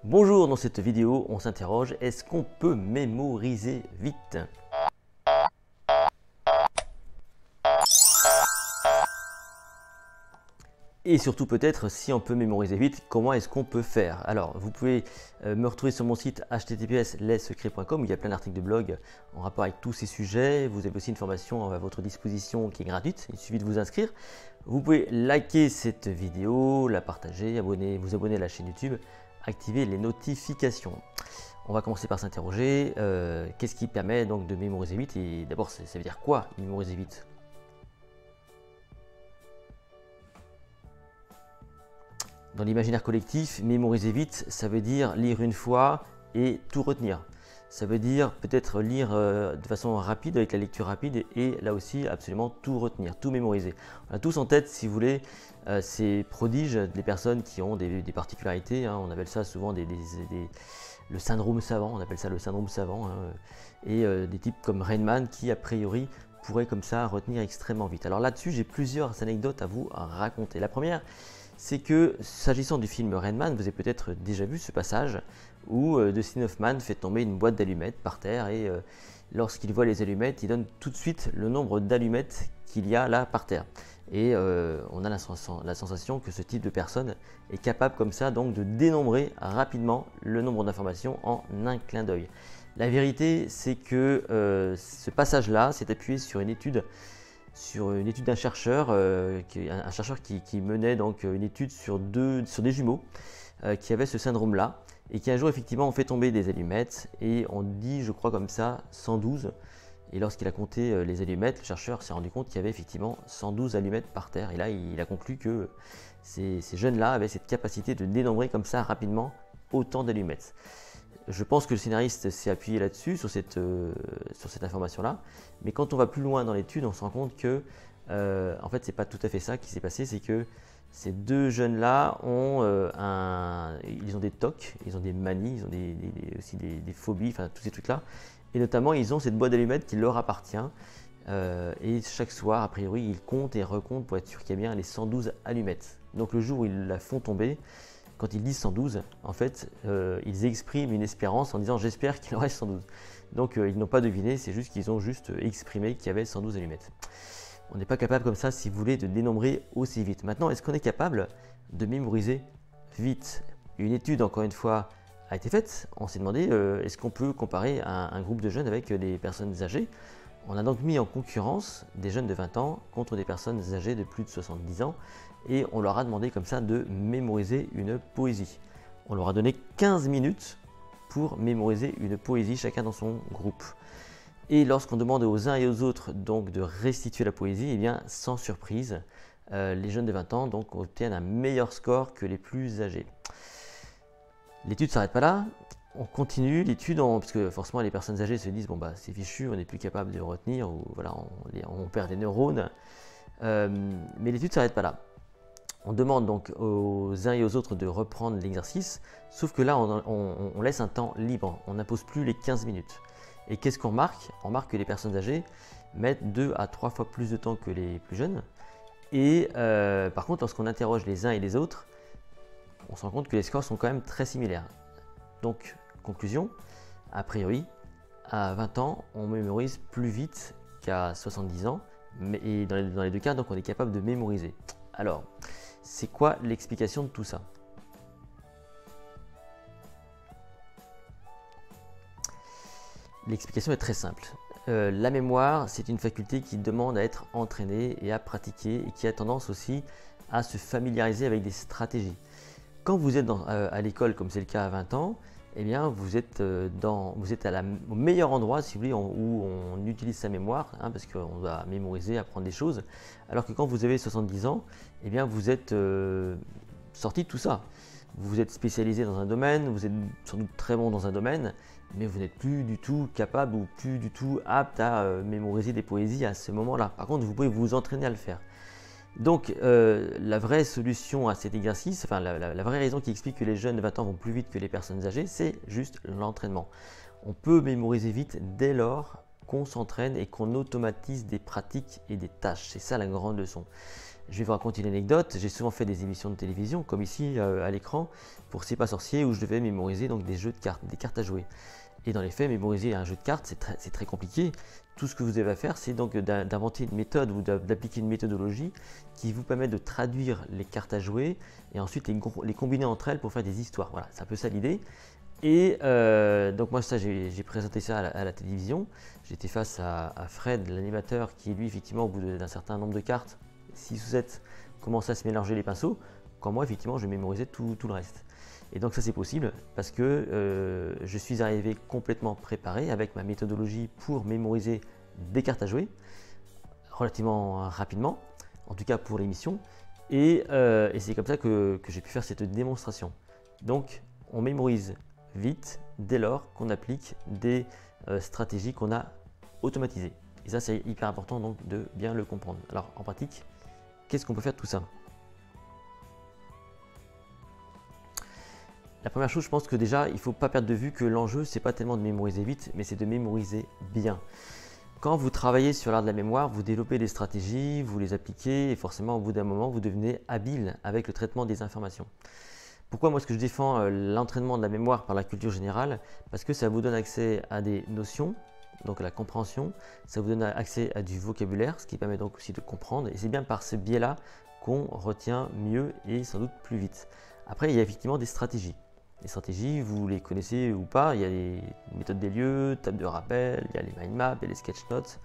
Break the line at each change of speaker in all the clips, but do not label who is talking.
Bonjour, dans cette vidéo, on s'interroge, est-ce qu'on peut mémoriser vite? Et surtout peut-être, si on peut mémoriser vite, comment est-ce qu'on peut faire? Alors, vous pouvez me retrouver sur mon site https://lessecrets.com où il y a plein d'articles de blog en rapport avec tous ces sujets. Vous avez aussi une formation à votre disposition qui est gratuite, il suffit de vous inscrire. Vous pouvez liker cette vidéo, la partager, vous abonner à la chaîne YouTube, activer les notifications. On va commencer par s'interroger, qu'est-ce qui permet donc de mémoriser vite? Et d'abord, ça veut dire quoi mémoriser vite? Dans l'imaginaire collectif, mémoriser vite, ça veut dire lire une fois et tout retenir. Ça veut dire peut-être lire de façon rapide, avec la lecture rapide, et là aussi absolument tout retenir, tout mémoriser. On a tous en tête, si vous voulez, ces prodiges, des personnes qui ont des particularités, hein, on appelle ça souvent le syndrome savant, on appelle ça le syndrome savant, hein, et des types comme Rainman qui a priori pourraient comme ça retenir extrêmement vite. Alors là-dessus, j'ai plusieurs anecdotes à vous raconter. La première, c'est que s'agissant du film Rain Man, vous avez peut-être déjà vu ce passage où Dustin Hoffman fait tomber une boîte d'allumettes par terre et lorsqu'il voit les allumettes, il donne tout de suite le nombre d'allumettes qu'il y a là par terre. Et on a la sensation que ce type de personne est capable comme ça donc de dénombrer rapidement le nombre d'informations en un clin d'œil. La vérité, c'est que ce passage-là s'est appuyé sur une étude d'un chercheur, un chercheur qui menait donc une étude sur des jumeaux qui avaient ce syndrome-là et qui un jour effectivement ont fait tomber des allumettes et on dit, je crois comme ça, 112. Et lorsqu'il a compté les allumettes, le chercheur s'est rendu compte qu'il y avait effectivement 112 allumettes par terre. Et là, il a conclu que ces jeunes-là avaient cette capacité de dénombrer comme ça rapidement autant d'allumettes. Je pense que le scénariste s'est appuyé là-dessus, sur cette information-là. Mais quand on va plus loin dans l'étude, on se rend compte que, en fait, c'est pas tout à fait ça qui s'est passé. C'est que ces deux jeunes-là ils ont des TOC, ils ont des manies, ils ont aussi des phobies, enfin tous ces trucs-là. Et notamment, ils ont cette boîte d'allumettes qui leur appartient. Et chaque soir, a priori, ils comptent et recomptent pour être sûr qu'il y a bien les 112 allumettes. Donc le jour où ils la font tomber, quand ils disent 112, en fait, ils expriment une espérance en disant « j'espère qu'il en reste 112 ». Donc ils n'ont pas deviné, c'est juste qu'ils ont juste exprimé qu'il y avait 112 allumettes. On n'est pas capable comme ça, si vous voulez, de dénombrer aussi vite. Maintenant, est-ce qu'on est capable de mémoriser vite? Une étude, encore une fois, a été faite. On s'est demandé, est-ce qu'on peut comparer un groupe de jeunes avec des personnes âgées? On a donc mis en concurrence des jeunes de 20 ans contre des personnes âgées de plus de 70 ans et on leur a demandé comme ça de mémoriser une poésie. On leur a donné 15 minutes pour mémoriser une poésie, chacun dans son groupe. Et lorsqu'on demande aux uns et aux autres donc de restituer la poésie, eh bien sans surprise, les jeunes de 20 ans donc obtiennent un meilleur score que les plus âgés. L'étude ne s'arrête pas là. On continue l'étude parce que forcément les personnes âgées se disent bon bah c'est fichu, on n'est plus capable de retenir ou voilà on perd des neurones. Mais l'étude ne s'arrête pas là. On demande donc aux uns et aux autres de reprendre l'exercice, sauf que là on laisse un temps libre, on n'impose plus les 15 minutes. Et qu'est-ce qu'on remarque? On remarque que les personnes âgées mettent 2 à 3 fois plus de temps que les plus jeunes. Et par contre lorsqu'on interroge les uns et les autres, on se rend compte que les scores sont quand même très similaires. Donc, conclusion, a priori, à 20 ans, on mémorise plus vite qu'à 70 ans, et dans les deux cas, donc on est capable de mémoriser. Alors, c'est quoi l'explication de tout ça? L'explication est très simple. La mémoire, c'est une faculté qui demande à être entraînée et à pratiquer, et qui a tendance aussi à se familiariser avec des stratégies. Quand vous êtes à l'école, comme c'est le cas à 20 ans, eh bien, vous êtes au meilleur endroit, si vous voulez, où on utilise sa mémoire, hein, parce qu'on doit mémoriser, apprendre des choses. Alors que quand vous avez 70 ans, eh bien, vous êtes sorti de tout ça. Vous êtes spécialisé dans un domaine, vous êtes sans doute très bon dans un domaine, mais vous n'êtes plus du tout capable ou plus du tout apte à mémoriser des poésies à ce moment-là. Par contre, vous pouvez vous entraîner à le faire. Donc la vraie solution à cet exercice, enfin la vraie raison qui explique que les jeunes de 20 ans vont plus vite que les personnes âgées, c'est juste l'entraînement. On peut mémoriser vite dès lors qu'on s'entraîne et qu'on automatise des pratiques et des tâches. C'est ça la grande leçon. Je vais vous raconter une anecdote. J'ai souvent fait des émissions de télévision, comme ici à l'écran, pour C'est pas sorcier, où je devais mémoriser donc des jeux de cartes, des cartes à jouer. Et dans les faits, mémoriser un jeu de cartes, c'est très compliqué. Tout ce que vous avez à faire, c'est donc d'inventer une méthode ou d'appliquer une méthodologie qui vous permet de traduire les cartes à jouer et ensuite les combiner entre elles pour faire des histoires. Voilà, c'est un peu ça l'idée. Et donc moi, ça, j'ai présenté ça à la télévision. J'étais face à Fred, l'animateur, qui lui, effectivement, au bout d'un certain nombre de cartes, 6 ou 7, commençait à se mélanger les pinceaux, quand moi, effectivement, je mémorisais tout le reste. Et donc ça, c'est possible parce que je suis arrivé complètement préparé avec ma méthodologie pour mémoriser des cartes à jouer relativement rapidement, en tout cas pour l'émission. Et c'est comme ça que j'ai pu faire cette démonstration. Donc, on mémorise vite dès lors qu'on applique des stratégies qu'on a automatisées. Et ça, c'est hyper important donc de bien le comprendre. Alors, en pratique, qu'est-ce qu'on peut faire de tout ça? La première chose, je pense que déjà, il ne faut pas perdre de vue que l'enjeu, c'est pas tellement de mémoriser vite, mais c'est de mémoriser bien. Quand vous travaillez sur l'art de la mémoire, vous développez des stratégies, vous les appliquez et forcément, au bout d'un moment, vous devenez habile avec le traitement des informations. Pourquoi moi, est-ce que je défends l'entraînement de la mémoire par la culture générale? Parce que ça vous donne accès à des notions, donc à la compréhension, ça vous donne accès à du vocabulaire, ce qui permet donc aussi de comprendre. Et c'est bien par ce biais-là qu'on retient mieux et sans doute plus vite. Après, il y a effectivement des stratégies. Les stratégies, vous les connaissez ou pas, il y a les méthodes des lieux, table de rappel, il y a les mind maps, il y a les sketch notes,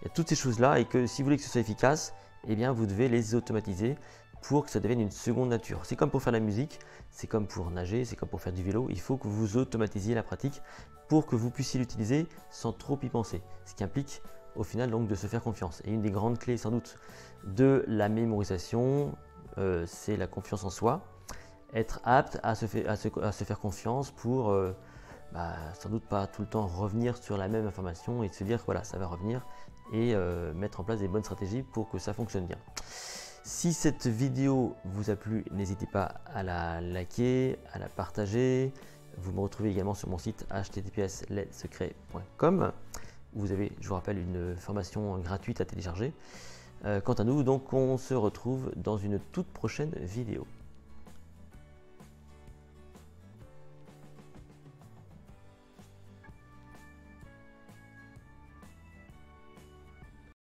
il y a toutes ces choses-là et que si vous voulez que ce soit efficace, eh bien vous devez les automatiser pour que ça devienne une seconde nature. C'est comme pour faire la musique, c'est comme pour nager, c'est comme pour faire du vélo, il faut que vous automatisiez la pratique pour que vous puissiez l'utiliser sans trop y penser, ce qui implique au final donc de se faire confiance. Et une des grandes clés sans doute de la mémorisation, c'est la confiance en soi. Être apte à se faire confiance pour sans doute pas tout le temps revenir sur la même information et se dire que voilà, ça va revenir et mettre en place des bonnes stratégies pour que ça fonctionne bien. Si cette vidéo vous a plu, n'hésitez pas à la liker, à la partager. Vous me retrouvez également sur mon site https://lessecrets.com. Vous avez, je vous rappelle, une formation gratuite à télécharger. Quant à nous, donc, on se retrouve dans une toute prochaine vidéo.